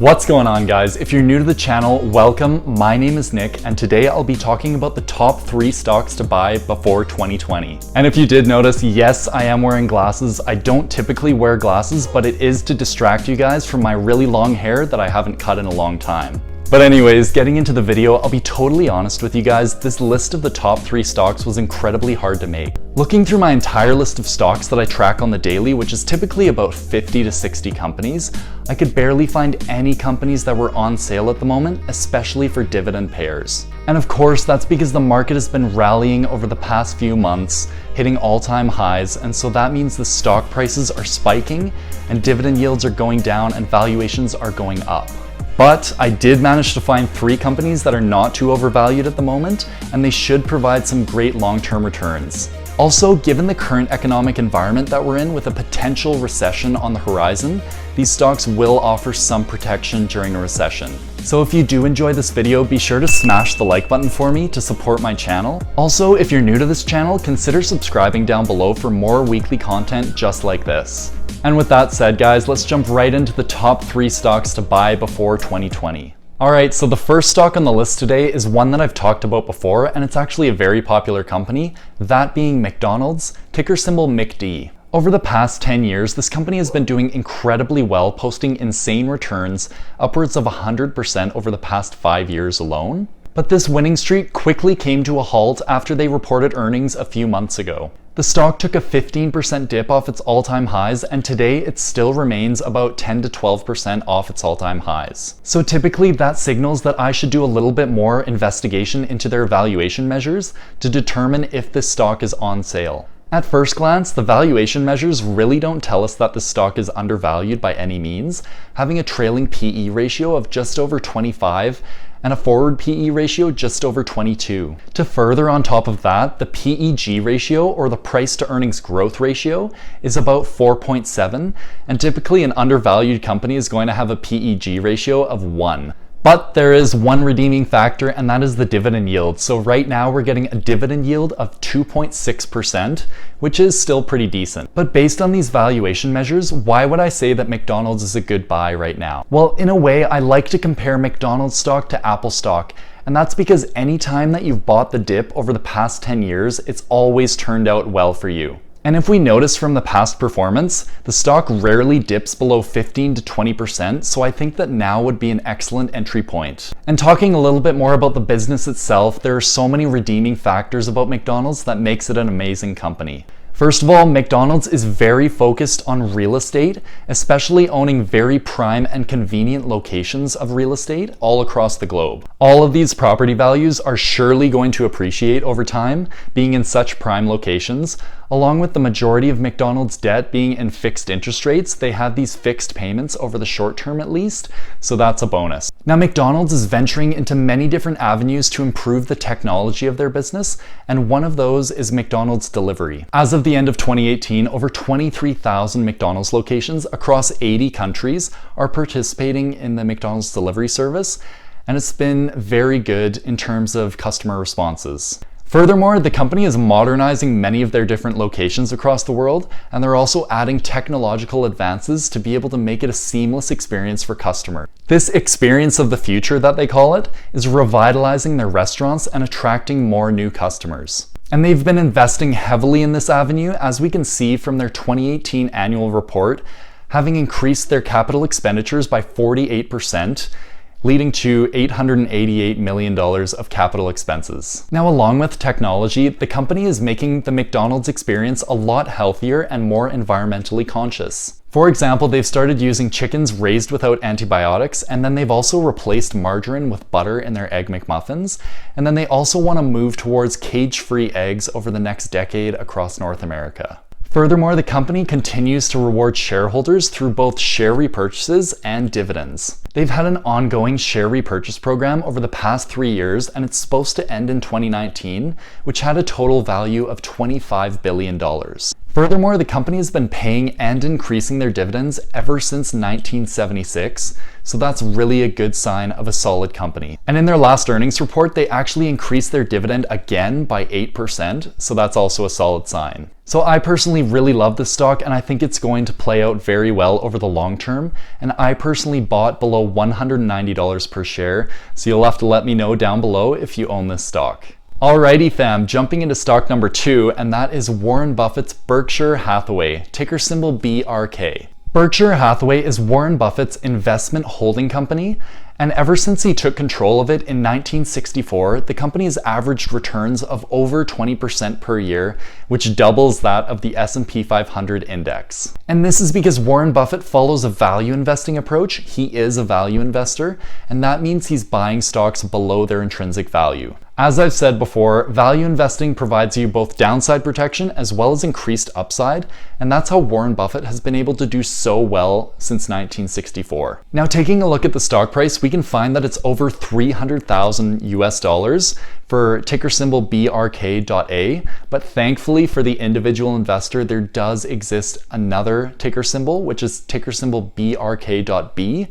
What's going on, guys? If you're new to the channel, welcome. My name is Nick, and today I'll be talking about the top 3 stocks to buy before 2020. And if you did notice, yes, I am wearing glasses. I don't typically wear glasses, but it is to distract you guys from my really long hair that I haven't cut in a long time. But anyways, getting into the video, I'll be totally honest with you guys, this list of the top 3 stocks was incredibly hard to make. Looking through my entire list of stocks that I track on the daily, which is typically about 50 to 60 companies, I could barely find any companies that were on sale at the moment, especially for dividend payers. And of course, that's because the market has been rallying over the past few months, hitting all-time highs, and so that means the stock prices are spiking, and dividend yields are going down, and valuations are going up. But I did manage to find 3 companies that are not too overvalued at the moment, and they should provide some great long-term returns. Also, given the current economic environment that we're in with a potential recession on the horizon, these stocks will offer some protection during a recession. So if you do enjoy this video, be sure to smash the like button for me to support my channel. Also, if you're new to this channel, consider subscribing down below for more weekly content just like this. And with that said, guys, let's jump right into the top 3 stocks to buy before 2020. Alright, so the first stock on the list today is one that I've talked about before, and it's actually a very popular company, that being McDonald's, ticker symbol McD. Over the past 10 years, this company has been doing incredibly well, posting insane returns, upwards of 100% over the past 5 years alone. But this winning streak quickly came to a halt after they reported earnings a few months ago. The stock took a 15% dip off its all-time highs, and today it still remains about 10 to 12% off its all-time highs. So typically that signals that I should do a little bit more investigation into their valuation measures to determine if this stock is on sale. At first glance, the valuation measures really don't tell us that the stock is undervalued by any means, having a trailing PE ratio of just over 25 and a forward PE ratio just over 22. To further on top of that, the PEG ratio, or the price to earnings growth ratio, is about 4.7, and typically an undervalued company is going to have a PEG ratio of 1. But there is one redeeming factor, and that is the dividend yield. So right now we're getting a dividend yield of 2.6%, which is still pretty decent. But based on these valuation measures, why would I say that McDonald's is a good buy right now? Well, in a way, I like to compare McDonald's stock to Apple stock. And that's because any time that you've bought the dip over the past 10 years, it's always turned out well for you. And if we notice from the past performance, the stock rarely dips below 15 to 20%, so I think that now would be an excellent entry point. And talking a little bit more about the business itself, there are so many redeeming factors about McDonald's that makes it an amazing company. First of all, McDonald's is very focused on real estate, especially owning very prime and convenient locations of real estate all across the globe. All of these property values are surely going to appreciate over time, being in such prime locations. Along with the majority of McDonald's debt being in fixed interest rates, they have these fixed payments over the short term at least, so that's a bonus. Now, McDonald's is venturing into many different avenues to improve the technology of their business, and one of those is McDonald's delivery. As of the end of 2018, over 23,000 McDonald's locations across 80 countries are participating in the McDonald's delivery service, and it's been very good in terms of customer responses. Furthermore, the company is modernizing many of their different locations across the world, and they're also adding technological advances to be able to make it a seamless experience for customers. This experience of the future, that they call it, is revitalizing their restaurants and attracting more new customers. And they've been investing heavily in this avenue, as we can see from their 2018 annual report, having increased their capital expenditures by 48%, leading to $888 million of capital expenses. Now, along with technology, the company is making the McDonald's experience a lot healthier and more environmentally conscious. For example, they've started using chickens raised without antibiotics, and then they've also replaced margarine with butter in their Egg McMuffins, and then they also want to move towards cage-free eggs over the next decade across North America. Furthermore, the company continues to reward shareholders through both share repurchases and dividends. They've had an ongoing share repurchase program over the past 3 years, and it's supposed to end in 2019, which had a total value of $25 billion. Furthermore, the company has been paying and increasing their dividends ever since 1976, So that's really a good sign of a solid company. And in their last earnings report, they actually increased their dividend again by 8%, so that's also a solid sign. So I personally really love this stock, and I think it's going to play out very well over the long term. And I personally bought below $190 per share, so you'll have to let me know down below if you own this stock. Alrighty fam, jumping into stock number 2, and that is Warren Buffett's Berkshire Hathaway, ticker symbol BRK. Berkshire Hathaway is Warren Buffett's investment holding company, and ever since he took control of it in 1964, the company has averaged returns of over 20% per year, which doubles that of the S&P 500 index. And this is because Warren Buffett follows a value investing approach. He is a value investor, and that means he's buying stocks below their intrinsic value. As I've said before, value investing provides you both downside protection as well as increased upside, and that's how Warren Buffett has been able to do so well since 1964. Now, taking a look at the stock price, we can find that it's over 300,000 US dollars for ticker symbol BRK.A, but thankfully for the individual investor, there does exist another ticker symbol, which is ticker symbol BRK.B,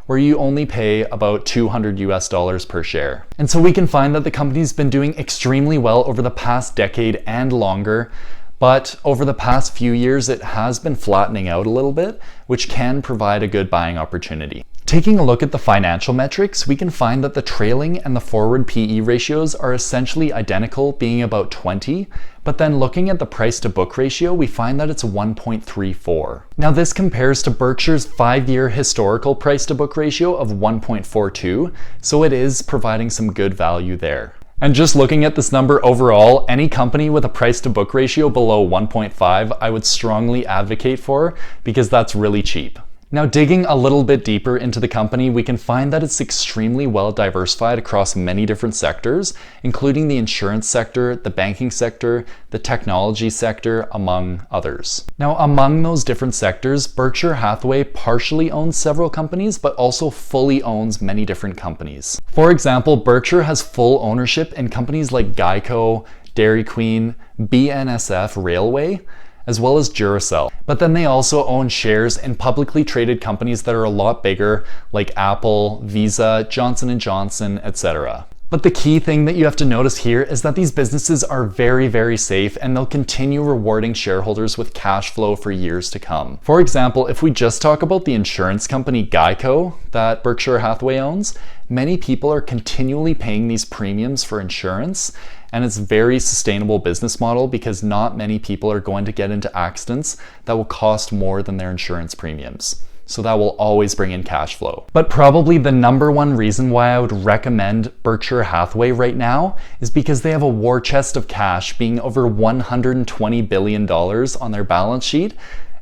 where you only pay about 200 US dollars per share. And so we can find that the company's been doing extremely well over the past decade and longer, but over the past few years it has been flattening out a little bit, which can provide a good buying opportunity. Taking a look at the financial metrics, we can find that the trailing and the forward PE ratios are essentially identical, being about 20, but then looking at the price to book ratio, we find that it's 1.34. Now this compares to Berkshire's 5-year historical price to book ratio of 1.42, so it is providing some good value there. And just looking at this number overall, any company with a price to book ratio below 1.5, I would strongly advocate for, because that's really cheap. Now, digging a little bit deeper into the company, we can find that it's extremely well diversified across many different sectors, including the insurance sector, the banking sector, the technology sector, among others. Now, among those different sectors, Berkshire Hathaway partially owns several companies, but also fully owns many different companies. For example, Berkshire has full ownership in companies like Geico, Dairy Queen, BNSF Railway, as well as Duracell. But then they also own shares in publicly traded companies that are a lot bigger, like Apple, Visa, Johnson & Johnson, etc. But the key thing that you have to notice here is that these businesses are very, very safe, and they'll continue rewarding shareholders with cash flow for years to come. For example, if we just talk about the insurance company Geico that Berkshire Hathaway owns, many people are continually paying these premiums for insurance, and it's a very sustainable business model because not many people are going to get into accidents that will cost more than their insurance premiums. So that will always bring in cash flow. But probably the number one reason why I would recommend Berkshire Hathaway right now is because they have a war chest of cash, being over $120 billion on their balance sheet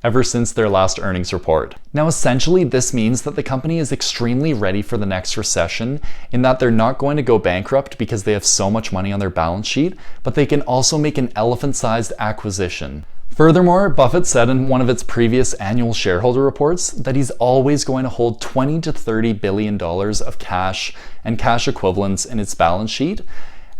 ever since their last earnings report. Now, essentially, this means that the company is extremely ready for the next recession, in that they're not going to go bankrupt because they have so much money on their balance sheet, but they can also make an elephant-sized acquisition. Furthermore, Buffett said in one of its previous annual shareholder reports that he's always going to hold $20 to $30 billion of cash and cash equivalents in its balance sheet.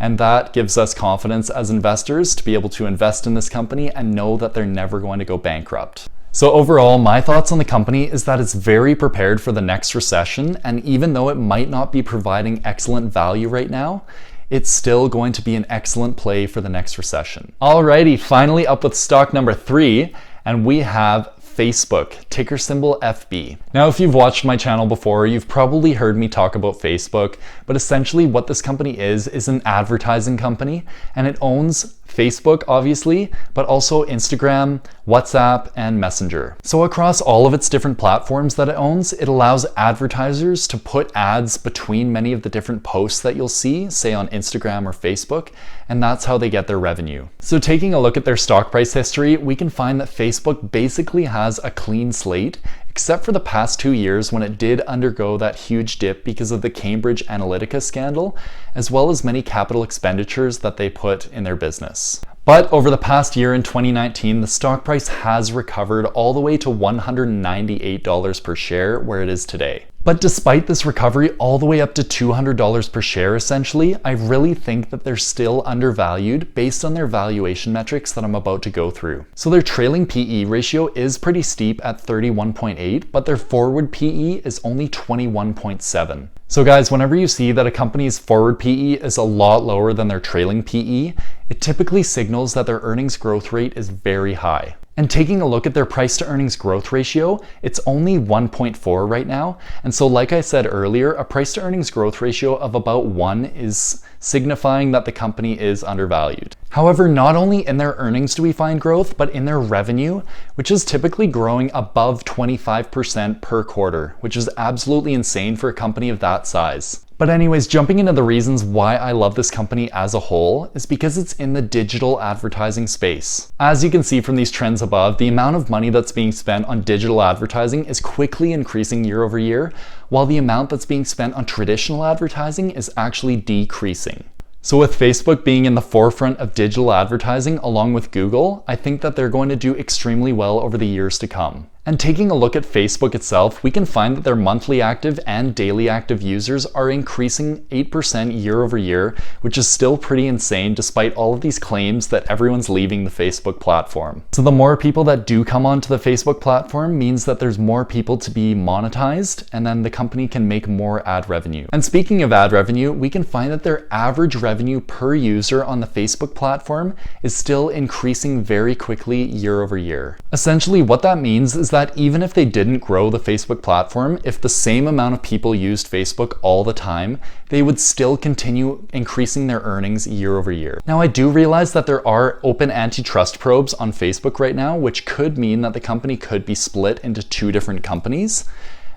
And that gives us confidence as investors to be able to invest in this company and know that they're never going to go bankrupt. So overall, my thoughts on the company is that it's very prepared for the next recession, and even though it might not be providing excellent value right now, it's still going to be an excellent play for the next recession. Alrighty, finally up with stock number 3, and we have Facebook, ticker symbol FB. Now, if you've watched my channel before, you've probably heard me talk about Facebook, but essentially what this company is an advertising company, and it owns Facebook, obviously, but also Instagram, WhatsApp, and Messenger. So across all of its different platforms that it owns, it allows advertisers to put ads between many of the different posts that you'll see, say on Instagram or Facebook, and that's how they get their revenue. So taking a look at their stock price history, we can find that Facebook basically has a clean slate, except for the past 2 years when it did undergo that huge dip because of the Cambridge Analytica scandal, as well as many capital expenditures that they put in their business. But over the past year in 2019, the stock price has recovered all the way to $198 per share, where it is today. But despite this recovery all the way up to $200 per share essentially, I really think that they're still undervalued based on their valuation metrics that I'm about to go through. So their trailing PE ratio is pretty steep at 31.8, but their forward PE is only 21.7. So guys, whenever you see that a company's forward PE is a lot lower than their trailing PE, it typically signals that their earnings growth rate is very high. And taking a look at their price to earnings growth ratio, it's only 1.4 right now. And so like I said earlier, a price to earnings growth ratio of about 1 is signifying that the company is undervalued. However, not only in their earnings do we find growth, but in their revenue, which is typically growing above 25% per quarter, which is absolutely insane for a company of that size. But anyways, jumping into the reasons why I love this company as a whole is because it's in the digital advertising space. As you can see from these trends above, the amount of money that's being spent on digital advertising is quickly increasing year over year, while the amount that's being spent on traditional advertising is actually decreasing. So with Facebook being in the forefront of digital advertising along with Google, I think that they're going to do extremely well over the years to come. And taking a look at Facebook itself, we can find that their monthly active and daily active users are increasing 8% year over year, which is still pretty insane despite all of these claims that everyone's leaving the Facebook platform. So the more people that do come onto the Facebook platform means that there's more people to be monetized, and then the company can make more ad revenue. And speaking of ad revenue, we can find that their average revenue per user on the Facebook platform is still increasing very quickly year over year. Essentially, what that means is that even if they didn't grow the Facebook platform, if the same amount of people used Facebook all the time, they would still continue increasing their earnings year over year. Now, I do realize that there are open antitrust probes on Facebook right now, which could mean that the company could be split into two different companies.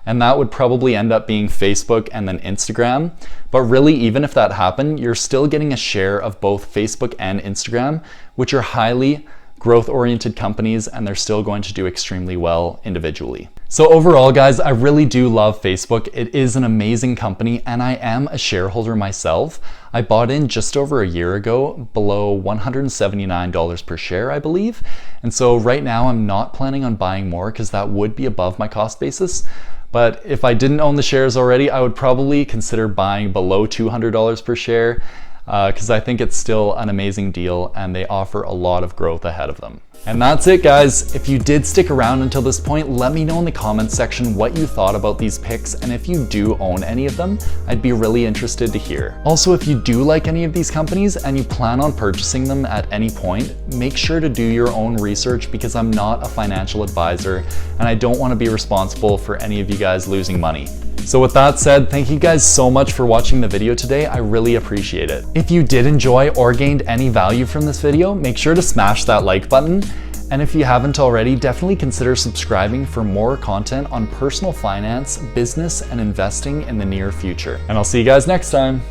And that would probably end up being Facebook and then Instagram. But really, even if that happened, you're still getting a share of both Facebook and Instagram, which are highly growth-oriented companies, and they're still going to do extremely well individually. So overall, guys, I really do love Facebook. It is an amazing company, and I am a shareholder myself. I bought in just over a year ago, below $179 per share, I believe. And so right now, I'm not planning on buying more because that would be above my cost basis. But if I didn't own the shares already, I would probably consider buying below $200 per share, because I think it's still an amazing deal and they offer a lot of growth ahead of them. And that's it, guys. If you did stick around until this point, let me know in the comments section what you thought about these picks, and if you do own any of them, I'd be really interested to hear. Also, if you do like any of these companies and you plan on purchasing them at any point, make sure to do your own research, because I'm not a financial advisor and I don't want to be responsible for any of you guys losing money. So with that said, thank you guys so much for watching the video today. I really appreciate it. If you did enjoy or gained any value from this video, make sure to smash that like button. And if you haven't already, definitely consider subscribing for more content on personal finance, business, and investing in the near future. And I'll see you guys next time.